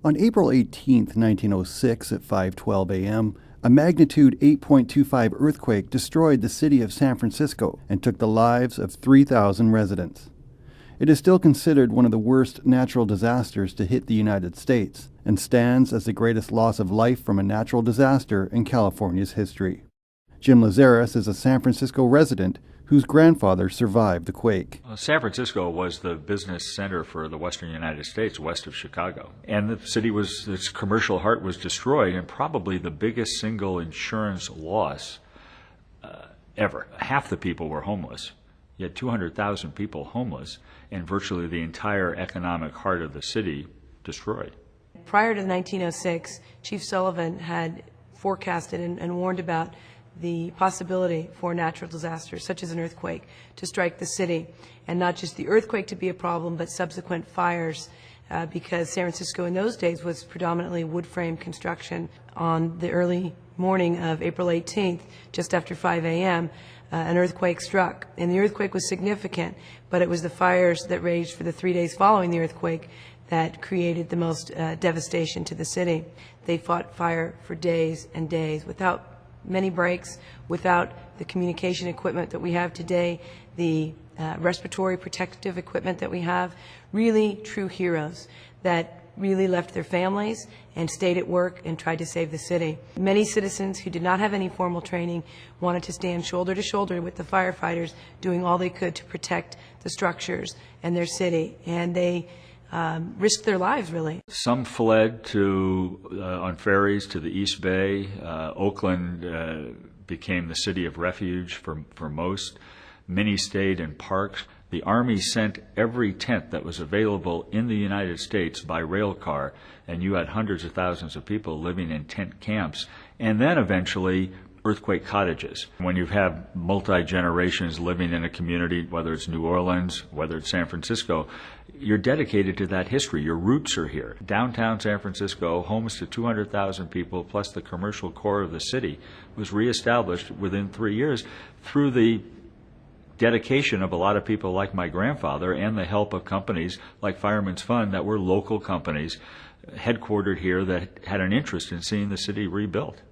On April 18, 1906 at 5:12 a.m., a magnitude 8.25 earthquake destroyed the city of San Francisco and took the lives of 3,000 residents. It is still considered one of the worst natural disasters to hit the United States and stands as the greatest loss of life from a natural disaster in California's history. Jim Lazaris is a San Francisco resident whose grandfather survived the quake. San Francisco was the business center for the western United States, west of Chicago. And the city its commercial heart was destroyed, and probably the biggest single insurance loss ever. Half the people were homeless. You had 200,000 people homeless, and virtually the entire economic heart of the city destroyed. Prior to 1906, Chief Sullivan had forecasted and warned about the possibility for natural disasters, such as an earthquake, to strike the city. And not just the earthquake to be a problem, but subsequent fires, because San Francisco in those days was predominantly wood frame construction. On the early morning of April 18th, just after 5 a.m., an earthquake struck. And the earthquake was significant, but it was the fires that raged for the 3 days following the earthquake that created the most devastation to the city. They fought fire for days and days without many breaks, without the communication equipment that we have today, the respiratory protective equipment that we have. Really true heroes that really left their families and stayed at work and tried to save the city. Many citizens who did not have any formal training wanted to stand shoulder to shoulder with the firefighters, doing all they could to protect the structures and their city, and they risked their lives, really. Some fled on ferries to the East Bay. Oakland became the city of refuge for most. Many stayed in parks. The Army sent every tent that was available in the United States by rail car, and you had hundreds of thousands of people living in tent camps. And then eventually earthquake cottages. When you have multi-generations living in a community, whether it's New Orleans, whether it's San Francisco, you're dedicated to that history. Your roots are here. Downtown San Francisco, homes to 200,000 people, plus the commercial core of the city, was reestablished within 3 years through the dedication of a lot of people like my grandfather and the help of companies like Fireman's Fund that were local companies headquartered here that had an interest in seeing the city rebuilt.